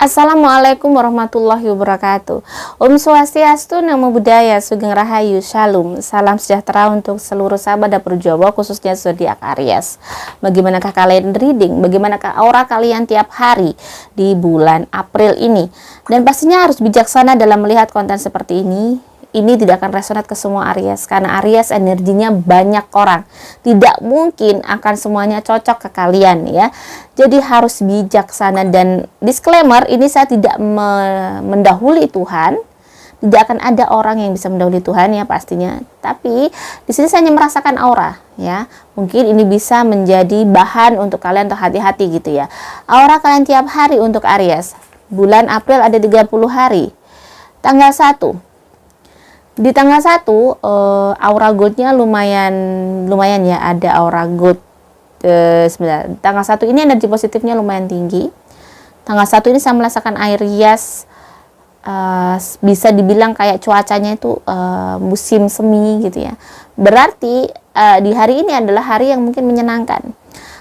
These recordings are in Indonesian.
Assalamualaikum warahmatullahi wabarakatuh. Om Swastiastu, Namo Buddhaya, Sugeng Rahayu, Shalom. Salam sejahtera untuk seluruh sahabat dapur Jawa, khususnya zodiak Aries. Bagaimanakah kalian reading? Bagaimanakah aura kalian tiap hari di bulan April ini? Dan pastinya harus bijaksana dalam melihat konten seperti ini. Ini tidak akan resonat ke semua Aries, karena Aries energinya banyak orang. Tidak mungkin akan semuanya cocok ke kalian ya. Jadi harus bijaksana, dan disclaimer, ini saya tidak mendahului Tuhan. Tidak akan ada orang yang bisa mendahului Tuhan ya pastinya. Tapi di sini saya hanya merasakan aura ya. Mungkin ini bisa menjadi bahan untuk kalian, untuk hati-hati gitu ya. Aura kalian tiap hari untuk Aries. Bulan April ada 30 hari. Tanggal 1. Di tanggal 1 aura goodnya lumayan ya, ada aura good. Sebenarnya tanggal 1 ini energi positifnya lumayan tinggi. Tanggal 1 ini saya merasakan Aries bisa dibilang kayak cuacanya itu musim semi gitu ya. Berarti di hari ini adalah hari yang mungkin menyenangkan.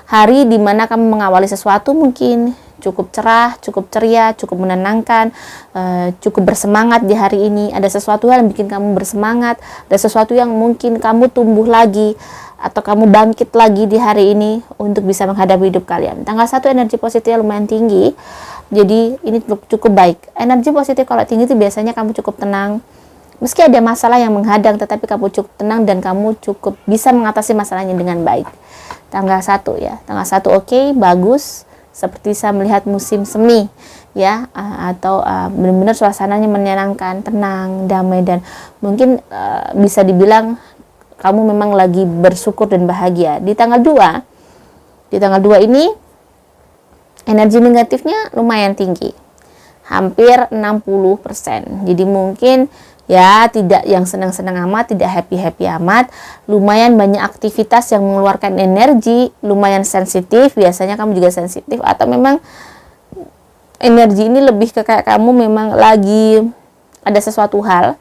Hari dimana kamu mengawali sesuatu mungkin cukup cerah, cukup ceria, cukup menenangkan, cukup bersemangat di hari ini. Ada sesuatu yang bikin kamu bersemangat, ada sesuatu yang mungkin kamu tumbuh lagi, atau kamu bangkit lagi di hari ini untuk bisa menghadapi hidup kalian. Tanggal 1 energi positifnya lumayan tinggi, jadi ini cukup baik. Energi positif kalau tinggi itu biasanya kamu cukup tenang. Meski ada masalah yang menghadang, tetapi kamu cukup tenang dan kamu cukup bisa mengatasi masalahnya dengan baik. Tanggal 1 ya, tanggal 1 oke, bagus. Seperti saya melihat musim semi ya, atau benar-benar suasananya menyenangkan, tenang, damai, dan mungkin bisa dibilang kamu memang lagi bersyukur dan bahagia. Di tanggal 2 ini energi negatifnya lumayan tinggi, hampir 60%. Jadi mungkin ya tidak yang senang-senang amat, tidak happy-happy amat, lumayan banyak aktivitas yang mengeluarkan energi, lumayan sensitif, biasanya kamu juga sensitif, atau memang energi ini lebih ke kayak kamu memang lagi ada sesuatu hal,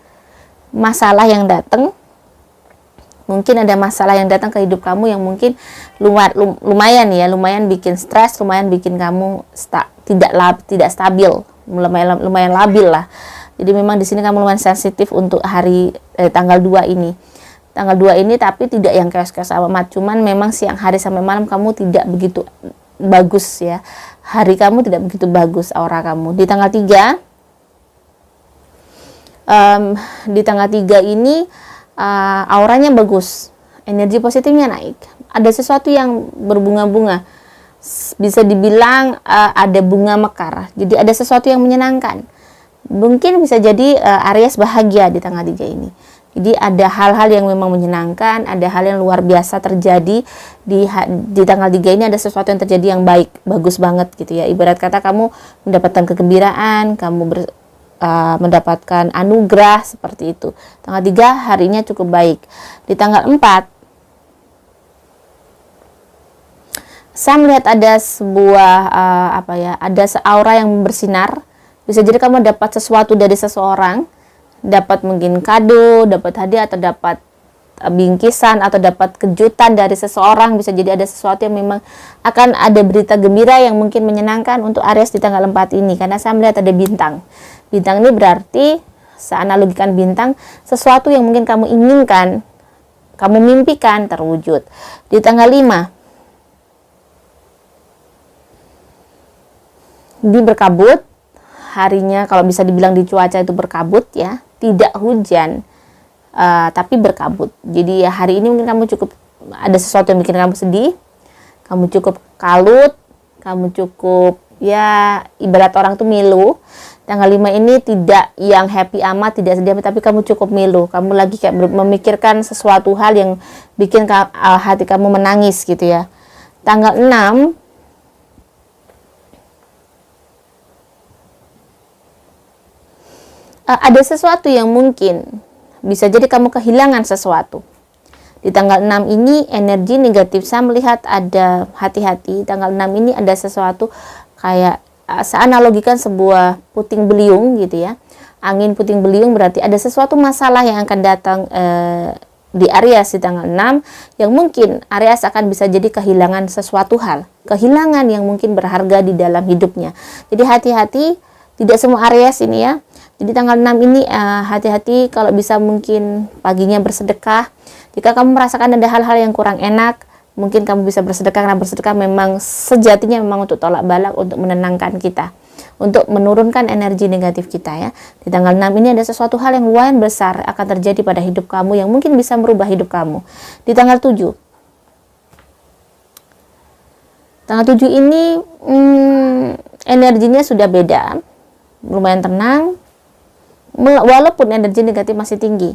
masalah yang datang, mungkin ada masalah yang datang ke hidup kamu yang mungkin lumayan bikin stres, lumayan bikin kamu tidak stabil, lumayan labil lah. Jadi memang di sini kamu lumayan sensitif untuk hari tanggal 2 ini. Tanggal 2 ini tapi tidak yang chaos-chaos amat, cuman memang siang hari sampai malam kamu tidak begitu bagus ya. Hari kamu tidak begitu bagus aura kamu. Di tanggal 3 ini auranya bagus. Energi positifnya naik. Ada sesuatu yang berbunga-bunga. Bisa dibilang ada bunga mekar. Jadi ada sesuatu yang menyenangkan. Mungkin bisa jadi Aries bahagia di tanggal 3 ini. Jadi ada hal-hal yang memang menyenangkan, ada hal yang luar biasa terjadi di tanggal 3 ini, ada sesuatu yang terjadi yang baik, bagus banget gitu ya. Ibarat kata kamu mendapatkan kegembiraan, kamu mendapatkan anugerah seperti itu. Tanggal 3 harinya cukup baik. Di tanggal 4 saya melihat ada sebuah ada aura yang bersinar. Bisa jadi kamu dapat sesuatu dari seseorang, dapat mungkin kado, dapat hadiah, atau dapat bingkisan, atau dapat kejutan dari seseorang. Bisa jadi ada sesuatu yang memang akan ada berita gembira yang mungkin menyenangkan untuk Aries di tanggal 4 ini. Karena saya melihat ada bintang. Bintang ini berarti, saya analogikan bintang, sesuatu yang mungkin kamu inginkan, kamu mimpikan terwujud. Di tanggal 5, di berkabut. Harinya kalau bisa dibilang di cuaca itu berkabut ya, tidak hujan, tapi berkabut. Jadi ya hari ini mungkin kamu cukup ada sesuatu yang bikin kamu sedih, kamu cukup kalut, kamu cukup ya ibarat orang tuh milu. Tanggal 5 ini tidak yang happy amat, tidak sedih amat, tapi kamu cukup milu. Kamu lagi kayak memikirkan sesuatu hal yang bikin hati kamu menangis gitu ya. Tanggal 6 ada sesuatu yang mungkin bisa jadi kamu kehilangan sesuatu. Di tanggal 6 ini energi negatif saya melihat ada hati-hati. Tanggal 6 ini ada sesuatu kayak saya analogikan sebuah puting beliung gitu ya. Angin puting beliung berarti ada sesuatu masalah yang akan datang di Aries di tanggal 6 yang mungkin Aries akan bisa jadi kehilangan sesuatu hal. Kehilangan yang mungkin berharga di dalam hidupnya. Jadi hati-hati Tidak semua Aries ini ya. Jadi tanggal 6 ini hati-hati kalau bisa mungkin paginya bersedekah. Jika kamu merasakan ada hal-hal yang kurang enak, mungkin kamu bisa bersedekah, karena bersedekah memang sejatinya memang untuk tolak balak, untuk menenangkan kita, untuk menurunkan energi negatif kita ya. Di tanggal 6 ini ada sesuatu hal yang lumayan besar akan terjadi pada hidup kamu yang mungkin bisa merubah hidup kamu. Di tanggal 7. Tanggal 7 ini energinya sudah beda. Lumayan tenang. Walaupun energi negatif masih tinggi.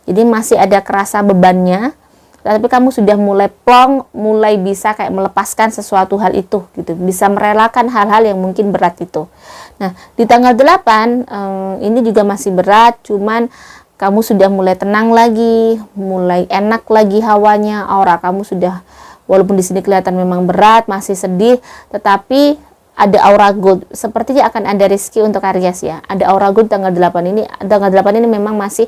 Jadi masih ada kerasa bebannya. Tapi kamu sudah mulai plong, mulai bisa kayak melepaskan sesuatu hal itu gitu, bisa merelakan hal-hal yang mungkin berat itu. Nah, di tanggal 8 ini juga masih berat, cuman kamu sudah mulai tenang lagi, mulai enak lagi hawanya, aura kamu sudah, walaupun di sini kelihatan memang berat, masih sedih, tetapi ada aura gold, sepertinya akan ada rezeki untuk Aries ya. Ada aura gold tanggal 8 ini. Tanggal 8 ini memang masih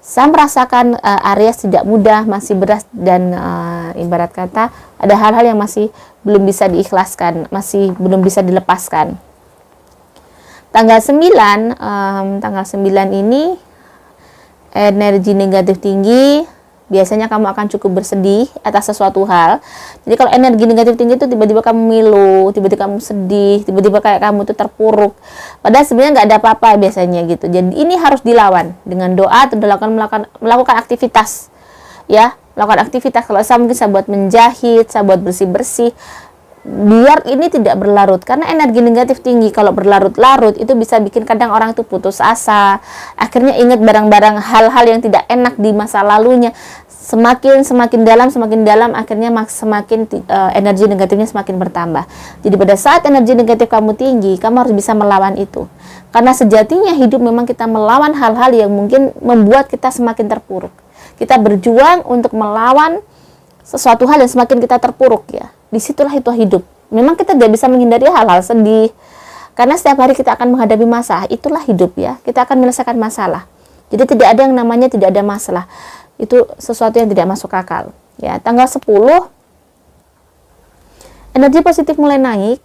saya merasakan Aries tidak mudah, masih berat, dan ibarat kata ada hal-hal yang masih belum bisa diikhlaskan, masih belum bisa dilepaskan. Tanggal 9 ini energi negatif tinggi. Biasanya kamu akan cukup bersedih atas sesuatu hal. Jadi kalau energi negatif tinggi itu tiba-tiba kamu milu, tiba-tiba kamu sedih, tiba-tiba kayak kamu itu terpuruk. Padahal sebenarnya nggak ada apa-apa biasanya gitu. Jadi ini harus dilawan dengan doa atau melakukan aktivitas. Ya, melakukan aktivitas. Kalau saya mungkin saya buat menjahit, saya buat bersih-bersih. Biar ini tidak berlarut, karena energi negatif tinggi kalau berlarut-larut itu bisa bikin kadang orang itu putus asa, akhirnya ingat barang-barang hal-hal yang tidak enak di masa lalunya, semakin dalam akhirnya semakin energi negatifnya semakin bertambah. Jadi pada saat energi negatif kamu tinggi, kamu harus bisa melawan itu, karena sejatinya hidup memang kita melawan hal-hal yang mungkin membuat kita semakin terpuruk. Kita berjuang untuk melawan sesuatu hal yang semakin kita terpuruk ya. Disitulah itu hidup. Memang kita tidak bisa menghindari hal-hal sedih, karena setiap hari kita akan menghadapi masalah. Itulah hidup ya. Kita akan menyelesaikan masalah. Jadi tidak ada yang namanya tidak ada masalah. Itu sesuatu yang tidak masuk akal. Ya, tanggal 10 energi positif mulai naik.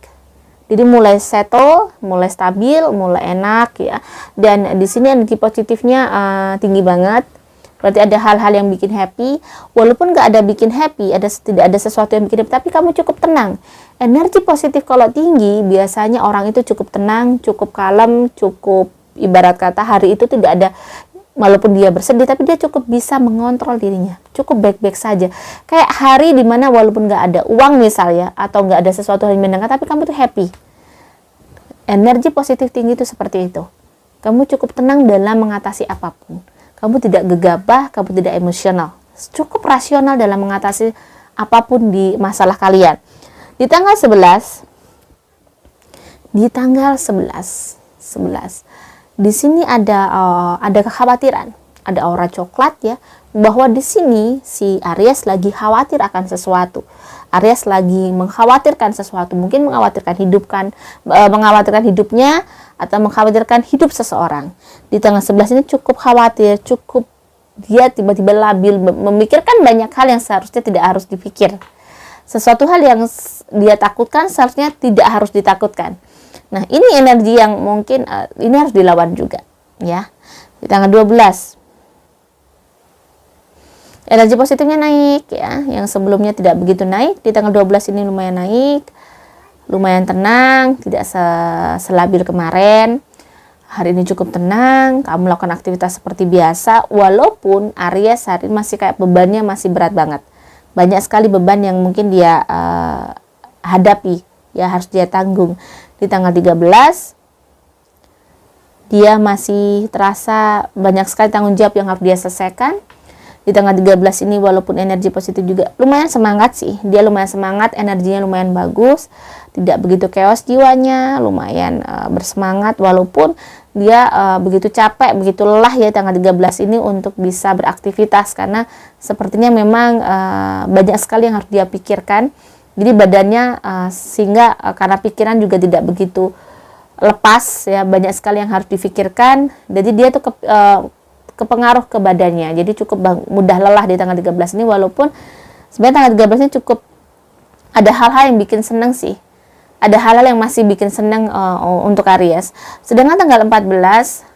Jadi mulai settle, mulai stabil, mulai enak ya. Dan di sini energi positifnya tinggi banget. Berarti ada hal-hal yang bikin happy. Walaupun nggak ada bikin happy, tidak ada sesuatu yang bikin happy, tapi kamu cukup tenang. Energi positif kalau tinggi, biasanya orang itu cukup tenang, cukup kalem, cukup ibarat kata hari itu tidak ada, walaupun dia bersedih, tapi dia cukup bisa mengontrol dirinya, cukup baik-baik saja. Kayak hari dimana walaupun nggak ada uang misalnya, atau nggak ada sesuatu yang menyenangkan, tapi kamu tuh happy. Energi positif tinggi itu seperti itu. Kamu cukup tenang dalam mengatasi apapun. Kamu tidak gegabah, kamu tidak emosional. Cukup rasional dalam mengatasi apapun di masalah kalian. Di tanggal 11, di sini ada kekhawatiran, ada aura coklat ya, bahwa di sini si Aries lagi khawatir akan sesuatu. Aries lagi mengkhawatirkan sesuatu, mungkin mengkhawatirkan hidupnya, atau mengkhawatirkan hidup seseorang. Di tanggal 11 ini cukup khawatir, cukup dia tiba-tiba labil, memikirkan banyak hal yang seharusnya tidak harus dipikir. Sesuatu hal yang dia takutkan seharusnya tidak harus ditakutkan. Nah, ini energi yang mungkin ini harus dilawan juga, ya. Di tanggal 12 energi positifnya naik ya, yang sebelumnya tidak begitu naik. Di tanggal 12 ini lumayan naik. Lumayan tenang, tidak selabil kemarin. Hari ini cukup tenang, kamu melakukan aktivitas seperti biasa, walaupun Aries hari ini masih kayak bebannya masih berat banget. Banyak sekali beban yang mungkin dia hadapi, ya harus dia tanggung. Di tanggal 13, dia masih terasa banyak sekali tanggung jawab yang harus dia selesaikan. Di tanggal 13 ini walaupun energi positif juga lumayan semangat sih. Dia lumayan semangat, energinya lumayan bagus. Tidak begitu chaos jiwanya, lumayan bersemangat walaupun dia begitu capek, begitu lelah ya tanggal 13 ini untuk bisa beraktivitas. Karena sepertinya memang banyak sekali yang harus dia pikirkan. Jadi badannya sehingga karena pikiran juga tidak begitu lepas ya, banyak sekali yang harus difikirkan. Jadi dia tuh kepengaruh ke badannya, jadi cukup mudah lelah di tanggal 13 ini, walaupun sebenarnya tanggal 13 ini cukup ada hal-hal yang bikin seneng sih. ada hal-hal yang masih bikin senang untuk Aries. Sedangkan tanggal 14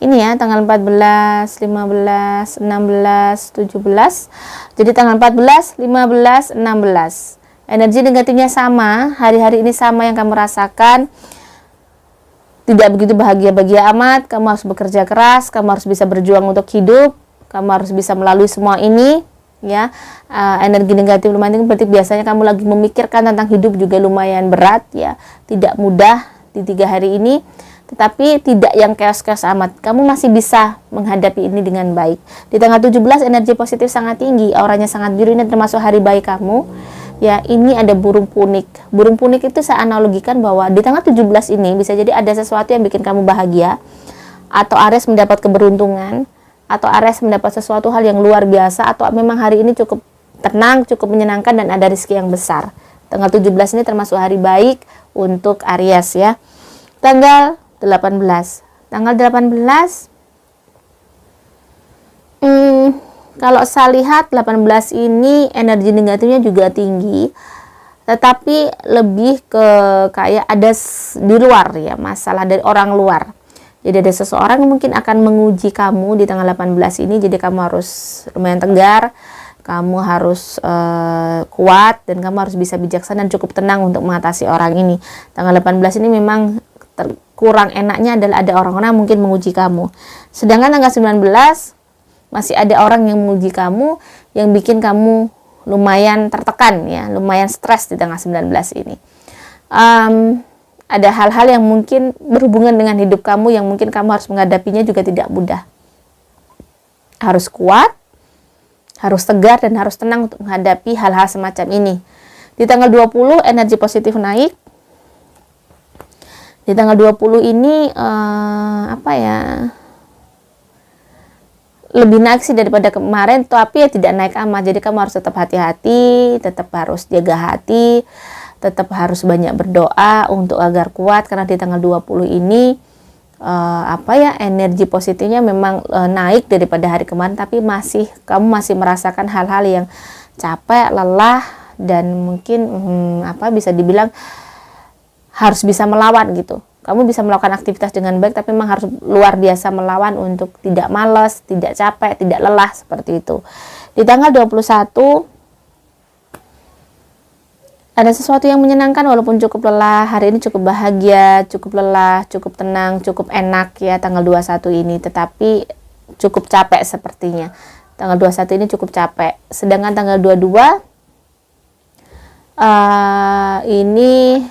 ini ya, tanggal 14, 15, 16, 17. Jadi tanggal 14, 15, 16. Energi negatifnya sama, hari-hari ini sama yang kamu rasakan. Tidak begitu bahagia-bahagia amat, kamu harus bekerja keras, kamu harus bisa berjuang untuk hidup, kamu harus bisa melalui semua ini, ya. Energi negatif lumayan tinggi, berarti biasanya kamu lagi memikirkan tentang hidup juga lumayan berat, ya. Tidak mudah di 3 hari ini. Tetapi tidak yang chaos-chaos amat. Kamu masih bisa menghadapi ini dengan baik. Di tanggal 17 energi positif sangat tinggi, auranya sangat biru, ini termasuk hari baik kamu. Ya, ini ada burung punik. Burung punik itu saya analogikan bahwa di tanggal 17 ini bisa jadi ada sesuatu yang bikin kamu bahagia, atau Aries mendapat keberuntungan, atau Aries mendapat sesuatu hal yang luar biasa, atau memang hari ini cukup tenang, cukup menyenangkan dan ada rezeki yang besar. Tanggal 17 ini termasuk hari baik untuk Aries, ya. Tanggal 18. Tanggal 18 kalau saya lihat 18 ini energi negatifnya juga tinggi, tetapi lebih ke kayak ada di luar, ya, masalah dari orang luar. Jadi ada seseorang yang mungkin akan menguji kamu di tanggal 18 ini, jadi kamu harus lumayan tegar, kamu harus kuat, dan kamu harus bisa bijaksana dan cukup tenang untuk mengatasi orang ini. Tanggal 18 ini memang kurang enaknya adalah ada orang-orang mungkin menguji kamu. Sedangkan tanggal 19 masih ada orang yang menguji kamu, yang bikin kamu lumayan tertekan, ya, lumayan stres di tanggal 19 ini. Ada hal-hal yang mungkin berhubungan dengan hidup kamu yang mungkin kamu harus menghadapinya juga tidak mudah. Harus kuat, harus tegar, dan harus tenang untuk menghadapi hal-hal semacam ini. Di tanggal 20 energi positif naik. Di tanggal 20 ini lebih naik sih daripada kemarin, tapi ya tidak naik amat. Jadi kamu harus tetap hati-hati, tetap harus jaga hati, tetap harus banyak berdoa untuk agar kuat, karena di tanggal 20 ini energi positifnya memang naik daripada hari kemarin, tapi kamu masih merasakan hal-hal yang capek, lelah, dan mungkin bisa dibilang harus bisa melawan gitu. Kamu bisa melakukan aktivitas dengan baik, tapi memang harus luar biasa melawan untuk tidak malas, tidak capek, tidak lelah, seperti itu. Di tanggal 21 ada sesuatu yang menyenangkan walaupun cukup lelah. Hari ini cukup bahagia, cukup lelah, cukup tenang, cukup enak, ya, tanggal 21 ini. Tetapi cukup capek sepertinya. Tanggal 21 ini cukup capek. Sedangkan tanggal 22 ini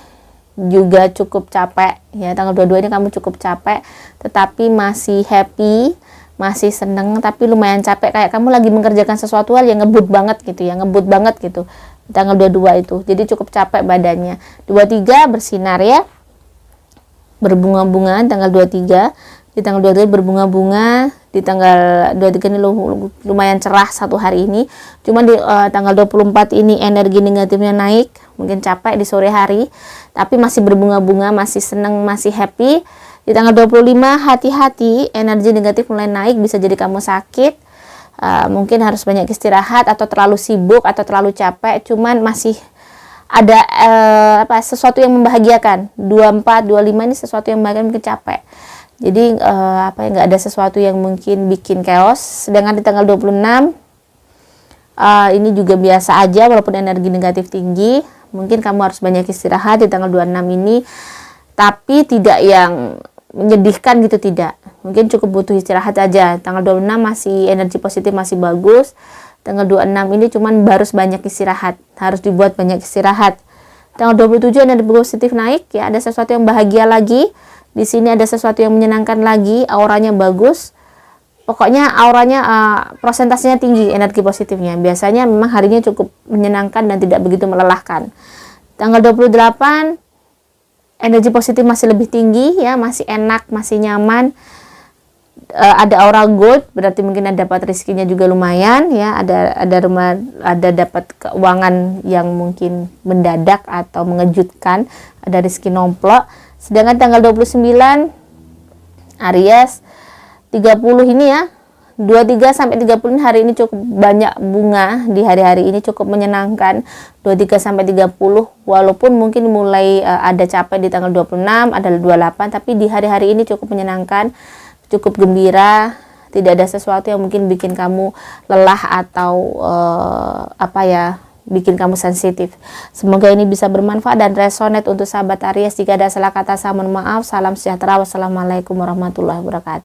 juga cukup capek, ya. Tanggal 22 ini kamu cukup capek, tetapi masih happy, masih seneng, tapi lumayan capek, kayak kamu lagi mengerjakan sesuatu hal yang ngebut banget gitu, ya, ngebut banget gitu. Tanggal 22 itu, jadi cukup capek badannya. 23 bersinar, ya, berbunga-bunga. Tanggal 23, di tanggal 23 berbunga-bunga. Di tanggal 23 ini lumayan cerah satu hari ini. Cuma di tanggal 24 ini energi negatifnya naik, mungkin capek di sore hari, tapi masih berbunga-bunga, masih senang, masih happy. Di tanggal 25 hati-hati, energi negatif mulai naik, bisa jadi kamu sakit, mungkin harus banyak istirahat, atau terlalu sibuk, atau terlalu capek. Cuman masih ada sesuatu yang membahagiakan. 24, 25 ini sesuatu yang membahagiakan, mungkin capek. Jadi nggak ada sesuatu yang mungkin bikin chaos. Sedangkan di tanggal 26 ini juga biasa aja walaupun energi negatif tinggi. Mungkin kamu harus banyak istirahat di tanggal 26 ini, tapi tidak yang menyedihkan gitu, tidak. Mungkin cukup butuh istirahat aja. Tanggal 26 masih energi positif masih bagus. Tanggal 26 ini cuman harus banyak istirahat, harus dibuat banyak istirahat. Tanggal 27 energi positif naik, ya, ada sesuatu yang bahagia lagi. Di sini ada sesuatu yang menyenangkan lagi, auranya bagus. Pokoknya auranya prosentasenya tinggi energi positifnya. Biasanya memang harinya cukup menyenangkan dan tidak begitu melelahkan. Tanggal 28 energi positif masih lebih tinggi, ya, masih enak, masih nyaman. Ada aura good, berarti mungkin ada dapat rezekinya juga lumayan, ya. Ada dapat keuangan yang mungkin mendadak atau mengejutkan, ada rezeki nomplok. Sedangkan tanggal 29 Aries 30 ini ya, 23 sampai 30 hari ini cukup banyak bunga, di hari-hari ini cukup menyenangkan. 23 sampai 30 walaupun mungkin mulai ada capek di tanggal 26, ada 28, tapi di hari-hari ini cukup menyenangkan, cukup gembira. Tidak ada sesuatu yang mungkin bikin kamu lelah atau bikin kamu sensitif. Semoga ini bisa bermanfaat dan resonate untuk sahabat Aries. Jika ada salah kata, saya mohon maaf. Salam sejahtera. Wassalamualaikum warahmatullahi wabarakatuh.